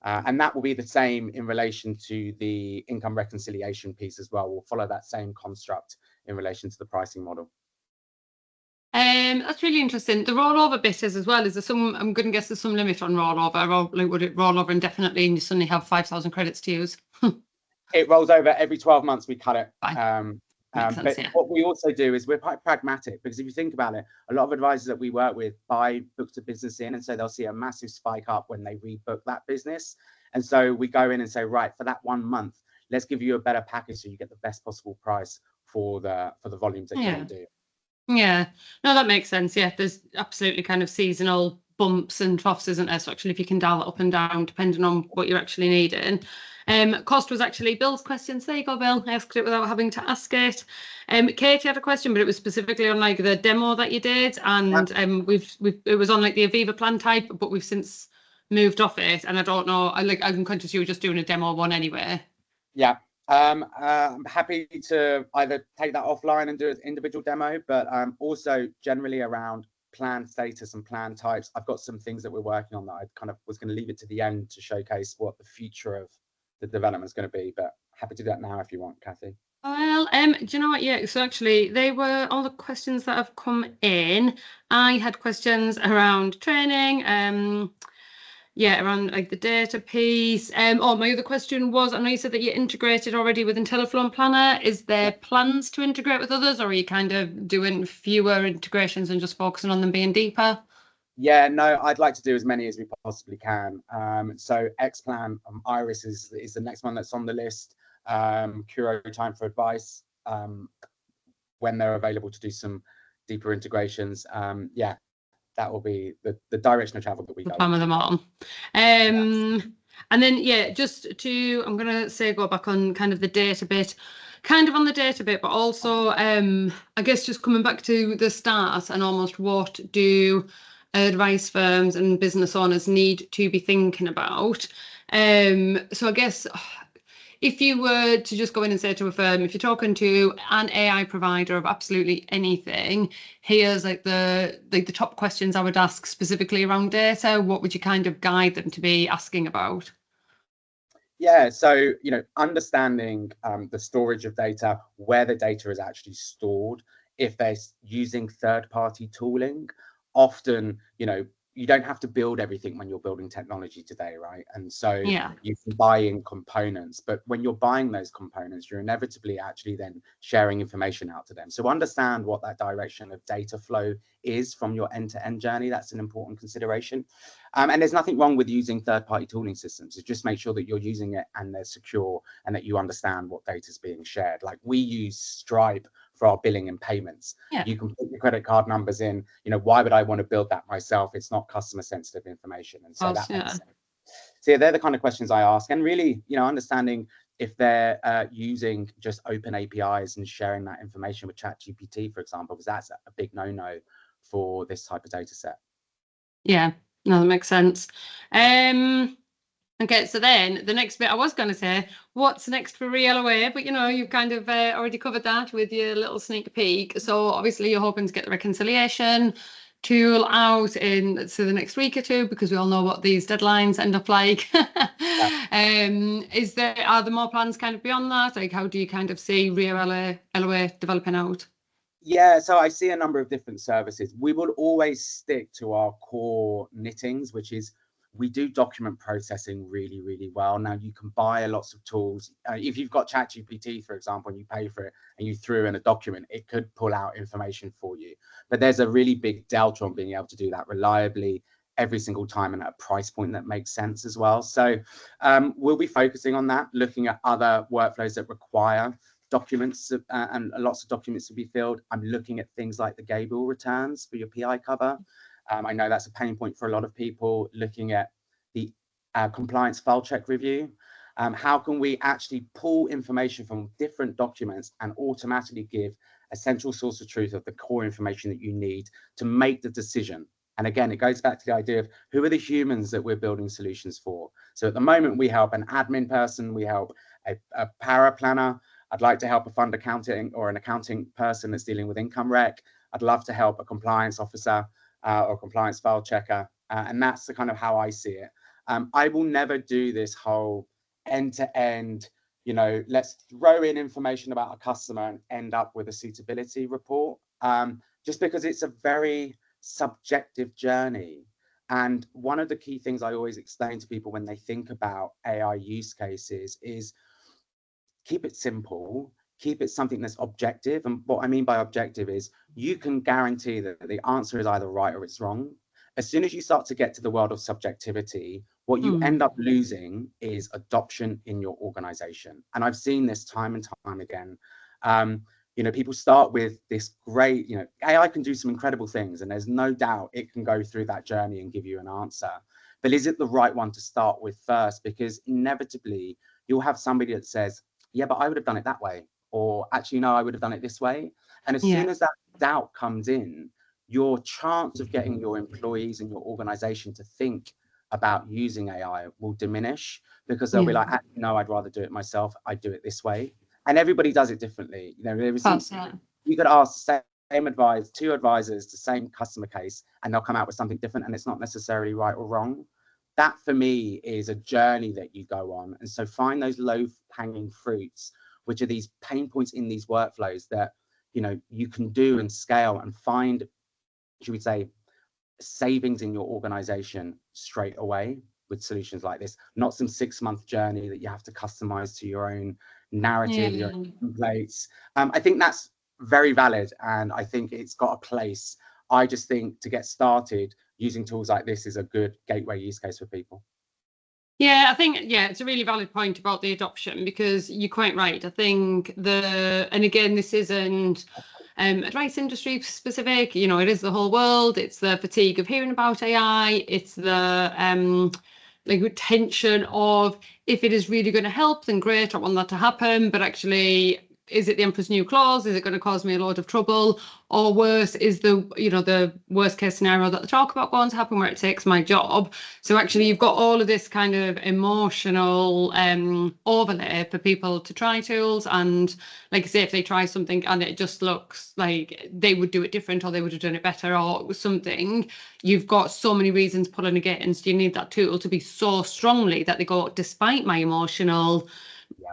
S2: And that will be the same in relation to the income reconciliation piece as well. We'll follow that same construct in relation to the pricing model.
S1: That's really interesting. The rollover bit is as well. Is there some? I'm going to guess there's some limit on rollover. Or like, would it roll over indefinitely and you suddenly have 5,000 credits to use?
S2: It rolls over every 12 months. We cut it.
S1: Sense,
S2: but what we also do is we're quite pragmatic, because if you think about it, a lot of advisors that we work with buy books of business in, and so they'll see a massive spike up when they rebook that business. And so we go in and say, right, for that 1 month, let's give you a better package so you get the best possible price for the volumes that you want to do.
S1: Yeah, no, that makes sense. Yeah, there's absolutely kind of seasonal bumps and troughs, isn't there? So actually, if you can dial it up and down depending on what you're actually needing. Cost was actually Bill's questions. There you go, Bill. I asked it without having to ask it. Katie had a question, but it was specifically on like the demo that you did, and it was on like the Aviva plan type, but we've since moved off it, and I don't know. I'm conscious you were just doing a demo one anyway.
S2: Yeah. I'm happy to either take that offline and do an individual demo, but also generally around plan status and plan types, I've got some things that we're working on that I kind of was going to leave it to the end to showcase what the future of the development is going to be, but happy to do that now if you want, Kathy.
S1: Well, do you know what? Yeah, so actually they were all the questions that have come in. I had questions around training, around like the data piece. My other question was, I know you said that you integrated already with IntelliFlow and Planner. Is there plans to integrate with others, or are you kind of doing fewer integrations and just focusing on them being deeper?
S2: Yeah, no, I'd like to do as many as we possibly can. So Xplan, Iris is the next one that's on the list. Curo Time for Advice, when they're available to do some deeper integrations. That will be the direction of travel that we go.
S1: Plan with them all. And then, yeah, I'm going to say go back on kind of the data bit, but also, I guess just coming back to the start and almost what do advice firms and business owners need to be thinking about. So I guess if you were to just go in and say to a firm, if you're talking to an AI provider of absolutely anything, here's like the top questions I would ask specifically around data, what would you kind of guide them to be asking about?
S2: Yeah, so understanding the storage of data, where the data is actually stored, if they're using third-party tooling, often you don't have to build everything when you're building technology today, right? And so
S1: Yeah.
S2: you can buy in components, but when you're buying those components, you're inevitably actually then sharing information out to them. So understand what that direction of data flow is from your end-to-end journey. That's an important consideration. And there's nothing wrong with using third-party tooling systems. So just make sure that you're using it and they're secure and that you understand what data is being shared. Like we use Stripe for our billing and payments.
S1: Yeah.
S2: You can put your credit card numbers in. Why would I want to build that myself? It's not customer sensitive information. And so that makes sense. So yeah, they're the kind of questions I ask. And really, understanding if they're using just open APIs and sharing that information with ChatGPT, for example, because that's a big no-no for this type of data set.
S1: Yeah, no, that makes sense. Okay, so then the next bit I was going to say, what's next for ReLOA? But you've kind of already covered that with your little sneak peek. So obviously you're hoping to get the reconciliation tool out in the next week or two, because we all know what these deadlines end up like. Yeah. Are there more plans kind of beyond that? Like, how do you kind of see ReLOA developing out?
S2: Yeah, so I see a number of different services. We will always stick to our core knittings, which is we do document processing really, really well. Now you can buy lots of tools. If you've got ChatGPT, for example, and you pay for it and you threw in a document, it could pull out information for you. But there's a really big delta on being able to do that reliably every single time and at a price point that makes sense as well. So we'll be focusing on that, looking at other workflows that require documents and lots of documents to be filled. I'm looking at things like the Gabriel returns for your PI cover. I know that's a pain point for a lot of people. Looking at the compliance file check review. How can we actually pull information from different documents and automatically give a central source of truth of the core information that you need to make the decision? And again, it goes back to the idea of who are the humans that we're building solutions for. So at the moment, we help an admin person, we help a para planner. I'd like to help a fund accounting or an accounting person that's dealing with income rec. I'd love to help a compliance officer or compliance file checker. And that's the kind of how I see it. I will never do this whole end-to-end, let's throw in information about a customer and end up with a suitability report, just because it's a very subjective journey. And one of the key things I always explain to people when they think about AI use cases is keep it simple, keep it something that's objective. And what I mean by objective is you can guarantee that the answer is either right or it's wrong. As soon as you start to get to the world of subjectivity, what you end up losing is adoption in your organization. And I've seen this time and time again. People start with this great, AI can do some incredible things, and there's no doubt it can go through that journey and give you an answer. But is it the right one to start with first? Because inevitably you'll have somebody that says, yeah, but I would have done it that way. Or actually, no, I would have done it this way. And as soon as that doubt comes in, your chance of getting your employees and your organization to think about using AI will diminish, because they'll be like, no, I'd rather do it myself. I do it this way. And everybody does it differently. You could ask the same two advisors, the same customer case, and they'll come out with something different, and it's not necessarily right or wrong. That for me is a journey that you go on. And so find those low hanging fruits, which are these pain points in these workflows that, you can do and scale and find, should we say, savings in your organization straight away with solutions like this, not some 6-month journey that you have to customize to your own narrative, your own templates. I think that's very valid. And I think it's got a place. I just think to get started, using tools like this is a good gateway use case for people.
S1: Yeah, I think, it's a really valid point about the adoption, because you're quite right. I think and again, this isn't advice industry specific, it is the whole world. It's the fatigue of hearing about AI. It's the like tension of, if it is really going to help, then great, I want that to happen, but actually, is it the emperor's new claws? Is it going to cause me a lot of trouble? Or worse, is the worst case scenario that they talk about going to happen, where it takes my job? So actually, you've got all of this kind of emotional overlay for people to try tools, and like I say, if they try something and it just looks like they would do it different, or they would have done it better, or something, you've got so many reasons pulling against. You need that tool to be so strongly that they go, despite my emotional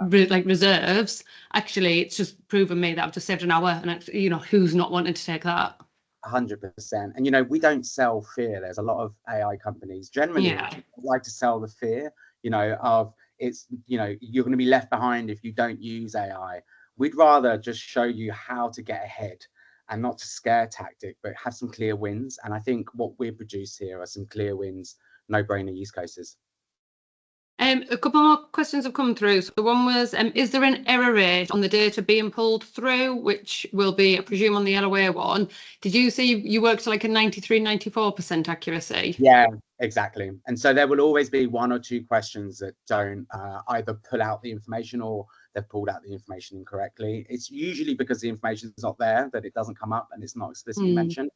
S1: reserves, actually it's just proven me that I've just saved an hour, and it's, who's not wanting to take that?
S2: 100%. And we don't sell fear. There's a lot of AI companies generally like to sell the fear, of it's, you're going to be left behind if you don't use AI. We'd rather just show you how to get ahead, and not to scare tactic, but have some clear wins. And I think what we produce here are some clear wins, no-brainer use cases.
S1: A couple more questions have come through. So one was, is there an error rate on the data being pulled through, which will be, I presume, on the LOA one? Did you say you worked to like a 93, 94% accuracy?
S2: Yeah, exactly. And so there will always be one or two questions that don't either pull out the information, or they've pulled out the information incorrectly. It's usually because the information is not there, that it doesn't come up and it's not explicitly mentioned.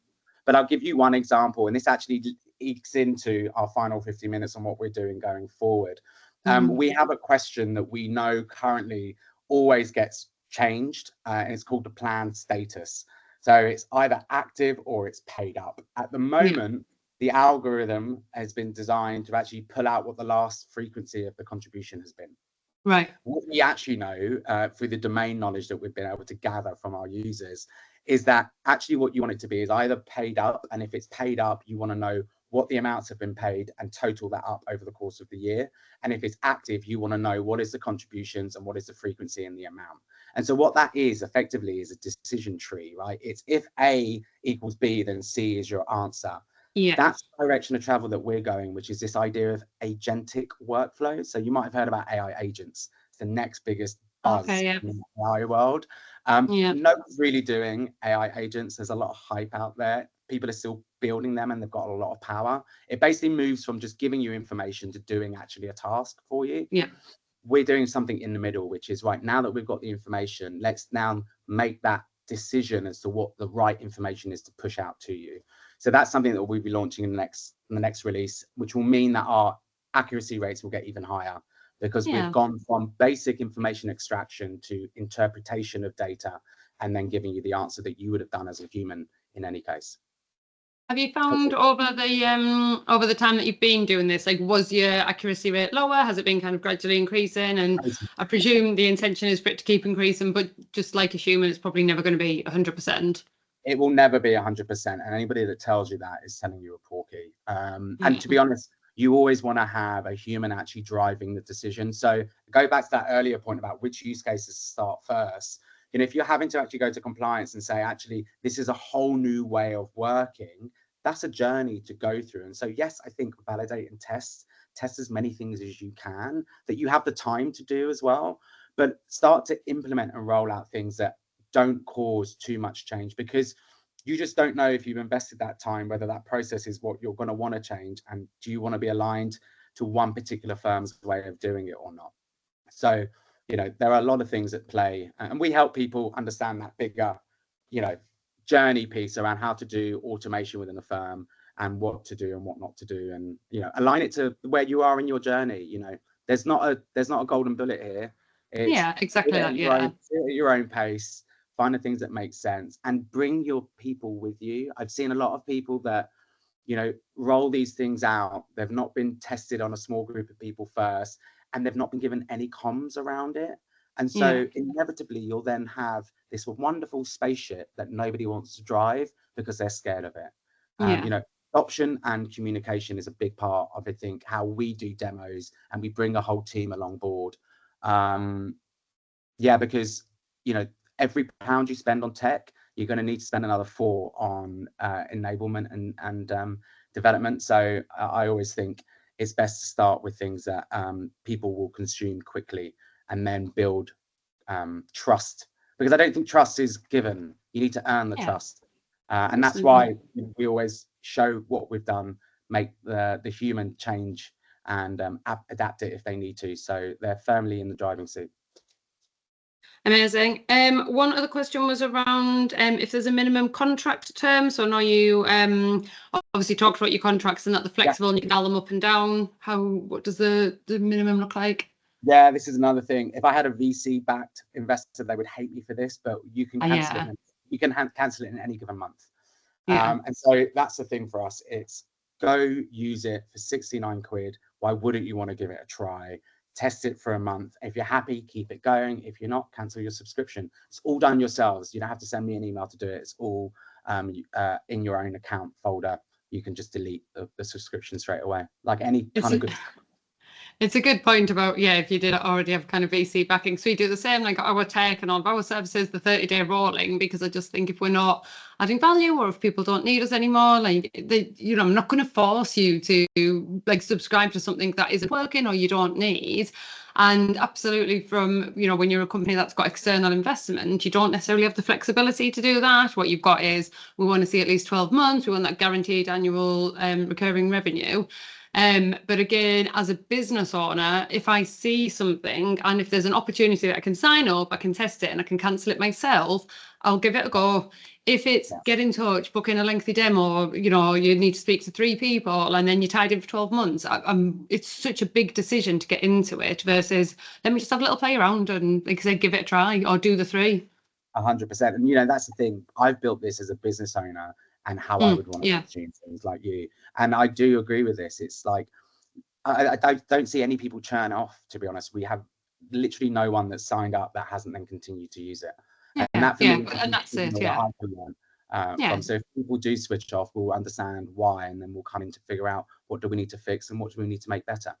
S2: But I'll give you one example, and this actually ekes into our final 50 minutes on what we're doing going forward. We have a question that we know currently always gets changed, and it's called the planned status. So it's either active or it's paid up. At the moment, the algorithm has been designed to actually pull out what the last frequency of the contribution has been.
S1: Right.
S2: What we actually know through the domain knowledge that we've been able to gather from our users is that actually what you want it to be is either paid up, and if it's paid up, you want to know what the amounts have been paid and total that up over the course of the year. And if it's active, you want to know what is the contributions and what is the frequency and the amount. And so what that is effectively is a decision tree, right? It's if A equals B, then C is your answer.
S1: Yeah.
S2: That's the direction of travel that we're going, which is this idea of agentic workflow. So you might have heard about AI agents. It's the next biggest buzz in the AI world. No one's really doing AI agents. There's a lot of hype out there. People are still building them, and they've got a lot of power. It basically moves from just giving you information to doing actually a task for you.
S1: Yeah.
S2: We're doing something in the middle, which is, right, now that we've got the information, let's now make that decision as to what the right information is to push out to you. So that's something that we'll be launching in the next release, which will mean that our accuracy rates will get even higher, because we've gone from basic information extraction to interpretation of data, and then giving you the answer that you would have done as a human in any case.
S1: Have you found over the time that you've been doing this, like, was your accuracy rate lower? Has it been kind of gradually increasing? And I presume the intention is for it to keep increasing, but just like a human, it's probably never going to be 100%.
S2: It will never be 100%, and anybody that tells you that is telling you a porky. And to be honest, you always want to have a human actually driving the decision. So go back to that earlier point about which use cases to start first. If you're having to actually go to compliance and say, actually, this is a whole new way of working, that's a journey to go through. And so, yes, I think validate and test as many things as you can, that you have the time to do as well, but start to implement and roll out things that don't cause too much change, because you just don't know, if you've invested that time, whether that process is what you're going to want to change, and do you want to be aligned to one particular firm's way of doing it or not. So there are a lot of things at play, and we help people understand that bigger journey piece around how to do automation within a firm, and what to do and what not to do, and align it to where you are in your journey. There's not a golden bullet here. It's
S1: exactly that.
S2: at your own pace. Find the things that make sense, and bring your people with you. I've seen a lot of people that roll these things out. They've not been tested on a small group of people first, and they've not been given any comms around it. And so inevitably you'll then have this wonderful spaceship that nobody wants to drive because they're scared of it. Adoption and communication is a big part of, I think, how we do demos, and we bring a whole team along board. Because every pound you spend on tech, you're going to need to spend another 4 on enablement and development. So I always think it's best to start with things that people will consume quickly, and then build trust, because I don't think trust is given. You need to earn the trust, and that's why we always show what we've done, make the human change and adapt it if they need to. So they're firmly in the driving seat.
S1: Amazing. One other question was around if there's a minimum contract term. So I know you obviously talked about your contracts and that they're flexible and you can dial them up and down. What does the minimum look like?
S2: Yeah, this is another thing. If I had a VC-backed investor, they would hate me for this, but you can cancel it. You can cancel it in any given month. And so that's the thing for us. It's go use it for 69 quid. Why wouldn't you want to give it a try? Test it for a month. If you're happy, keep it going. If you're not, cancel your subscription. It's all done yourselves. You don't have to send me an email to do it. It's all in your own account folder. You can just delete the subscription straight away, like any kind of good.
S1: It's a good point about, if you did already have kind of VC backing. So we do the same, like our tech and all of our services, the 30-day rolling, because I just think if we're not adding value or if people don't need us anymore, like, I'm not going to force you to like subscribe to something that isn't working or you don't need. And absolutely from, when you're a company that's got external investment, you don't necessarily have the flexibility to do that. What you've got is we want to see at least 12 months. We want that guaranteed annual recurring revenue. But again, as a business owner, if I see something and if there's an opportunity that I can sign up, I can test it and I can cancel it myself, I'll give it a go. If it's get in touch, book in a lengthy demo, you need to speak to 3 people and then you're tied in for 12 months. It's such a big decision to get into it versus let me just have a little play around and, like I said, give it a try or do the 3.
S2: 100%. And that's the thing. I've built this as a business owner and how I would want to achieve things like you. And I do agree with this. It's like, I don't see any people churn off, to be honest. We have literally no one that's signed up that hasn't then continued to use it. And that for me,
S1: and that's it,
S2: I can learn from. So if people do switch off, we'll understand why, and then we'll come in to figure out what do we need to fix and what do we need to make better.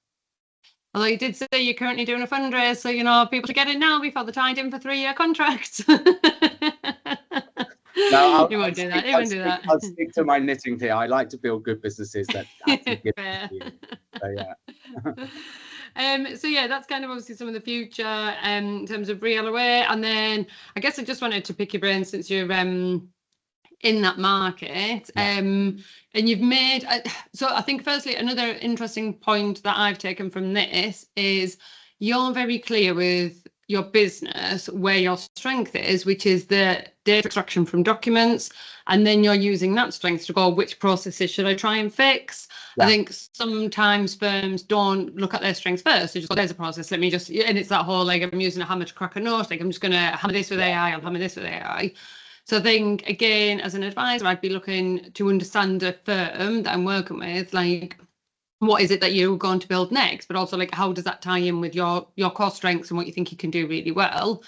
S1: Although you did say you're currently doing a fundraise, so people should get in now before they're tied in for 3-year contracts.
S2: No,
S1: you won't do that. You won't do that.
S2: I'll stick to my knitting here. I like to build good businesses that actually give you. So
S1: yeah. That's kind of obviously some of the future in terms of RealAway. And then I guess I just wanted to pick your brain since you're in that market. And you've made, so I think firstly, another interesting point that I've taken from this is you're very clear with your business where your strength is, which is the data extraction from documents, and then you're using that strength to go, which processes should I try and fix? I think sometimes firms don't look at their strengths first. They just go, there's a process, let me just, and it's that whole, like, I'm using a hammer to crack a nut, like I'm just going to hammer this with AI, I'll hammer this with AI. So I think, again, as an advisor, I'd be looking to understand a firm that I'm working with, like, what is it that you're going to build next, but also, like, how does that tie in with your core strengths and what you think you can do really well?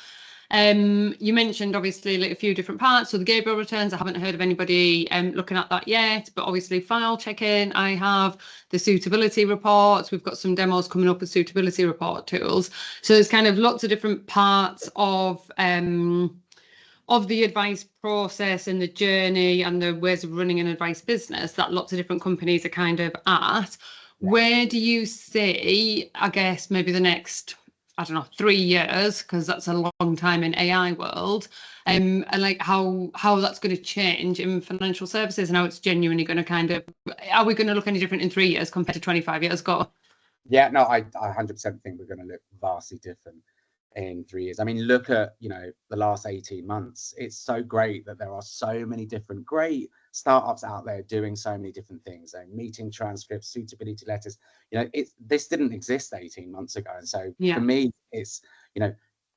S1: You mentioned, obviously, like, a few different parts. So the Gabriel returns, I haven't heard of anybody looking at that yet, but obviously file check-in, I have the suitability reports. We've got some demos coming up with suitability report tools. So there's kind of lots of different parts of the advice process and the journey and the ways of running an advice business that lots of different companies are kind of at. Where do you see, I guess, maybe the next, 3 years, because that's a long time in AI world, and like how that's going to change in financial services and how it's genuinely going to kind of, are we going to look any different in 3 years compared to 25 years ago?
S2: Yeah, no, I 100% think we're going to look vastly different in 3 years. I mean, look at, the last 18 months. It's so great that there are so many different great startups out there doing so many different things, meeting transcripts, suitability letters. This didn't exist 18 months ago. And so for me, it's,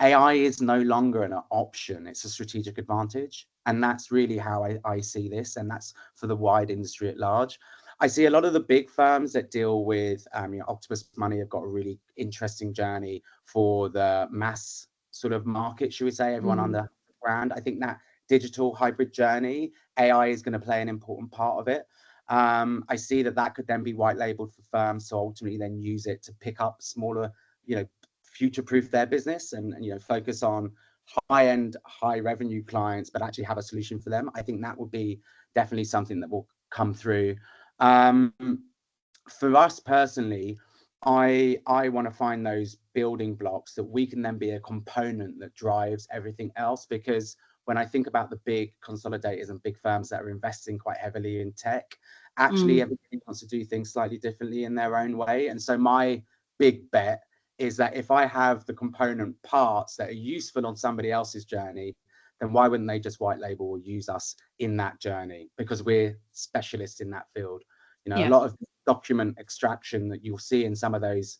S2: AI is no longer an option. It's a strategic advantage. And that's really how I see this. And that's for the wide industry at large. I see a lot of the big firms that deal with Octopus Money have got a really interesting journey for the mass sort of market, should we say, everyone under the brand. I think that digital hybrid journey, AI is going to play an important part of it. I see that could then be white labeled for firms to ultimately then use it to pick up smaller, future-proof their business and focus on high-end, high-revenue clients, but actually have a solution for them. I think that would be definitely something that will come through. For us personally, I want to find those building blocks that we can then be a component that drives everything else, because when I think about the big consolidators and big firms that are investing quite heavily in tech, actually everybody wants to do things slightly differently in their own way. And so my big bet is that if I have the component parts that are useful on somebody else's journey, then why wouldn't they just white label or use us in that journey? Because we're specialists in that field. You know, a lot of document extraction that you'll see in some of those,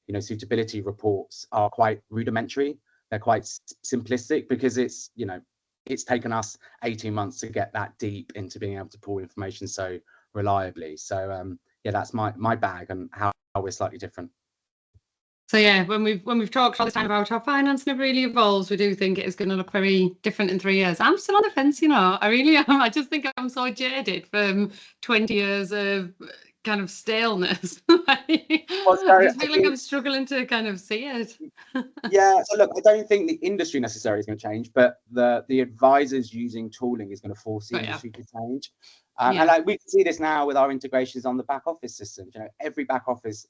S2: you know, suitability reports are quite rudimentary. They're quite simplistic because it's, you know, it's taken us 18 months to get that deep into being able to pull information so reliably. So yeah, that's my bag and how we're slightly different.
S1: So yeah, when we've talked all the time about how finance never really evolves, we do think it is going to look very different in 3 years. I'm still on the fence, you know. I really am. I just think I'm so jaded from 20 years of kind of staleness. I just feel like I'm struggling to kind of see it.
S2: Yeah, so look, I don't think the industry necessarily is going to change, but the advisors using tooling is going to force the industry to change. And like we can see this now with our integrations on the back office systems. You know, every back office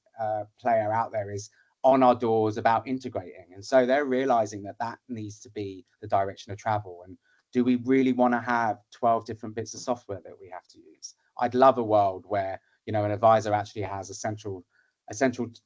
S2: player out there is on our doors about integrating, and so they're realizing that that needs to be the direction of travel. And do we really want to have 12 different bits of software that we have to use? I'd love a world where, you know, an advisor actually has a central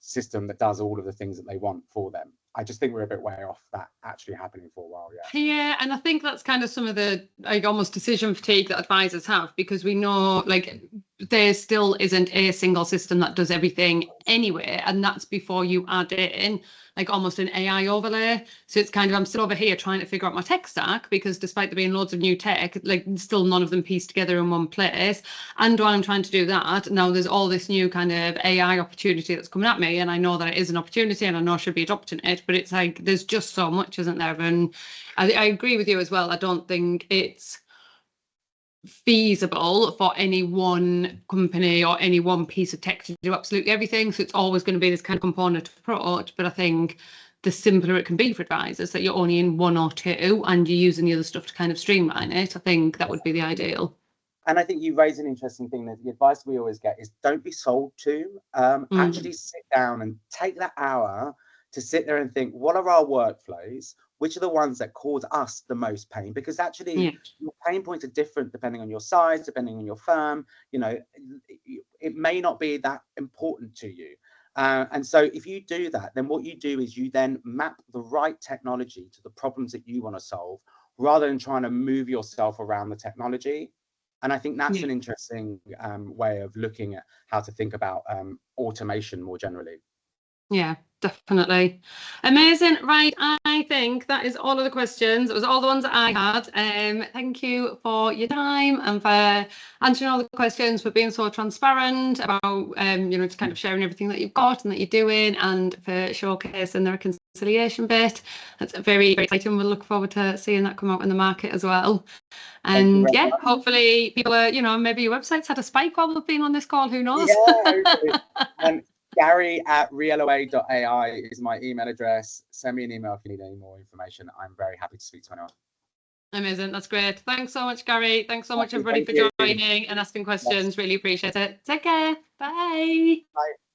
S2: system that does all of the things that they want for them. I just think we're a bit way off that actually happening for a while.
S1: Yeah, and I think that's kind of some of the like almost decision fatigue that advisors have, because we know like there still isn't a single system that does everything anyway, and that's before you add in like almost an AI overlay. So it's kind of, I'm still over here trying to figure out my tech stack, because despite there being loads of new tech, like still none of them pieced together in one place. And while I'm trying to do that, now there's all this new kind of AI opportunity that's coming at me, and I know that it is an opportunity and I know I should be adopting it, but it's like there's just so much, isn't there? And I agree with you as well. I don't think it's feasible for any one company or any one piece of tech to do absolutely everything. So it's always going to be this kind of component approach. But I think the simpler it can be for advisors, that you're only in one or two and you're using the other stuff to kind of streamline it, I think that would be the ideal.
S2: And I think you raise an interesting thing, that the advice we always get is don't be sold to. Actually sit down and take that hour to sit there and think, what are our workflows? Which are the ones that cause us the most pain? Because actually your pain points are different depending on your size, depending on your firm. You know, it may not be that important to you. And so if you do that, then what you do is you then map the right technology to the problems that you want to solve, rather than trying to move yourself around the technology. And I think that's an interesting way of looking at how to think about automation more generally.
S1: Yeah, definitely. Amazing. Right, I think that is all of the questions. It was all the ones that I had. Thank you for your time and for answering all the questions, for being so transparent about, you know, just kind of sharing everything that you've got and that you're doing, and for showcasing the reconciliation bit. That's very, very exciting. We'll look forward to seeing that come out in the market as well. And yeah, hopefully people are, you know, maybe your website's had a spike while we've been on this call, who knows?
S2: Yeah, and Gary@realaway.ai is my email address. Send me an email if you need any more information. I'm very happy to speak to anyone.
S1: Amazing. That's great. Thanks so much, Gary. Thanks so much, everybody, for joining and asking questions. Really appreciate it. Take care. Bye.
S2: Bye.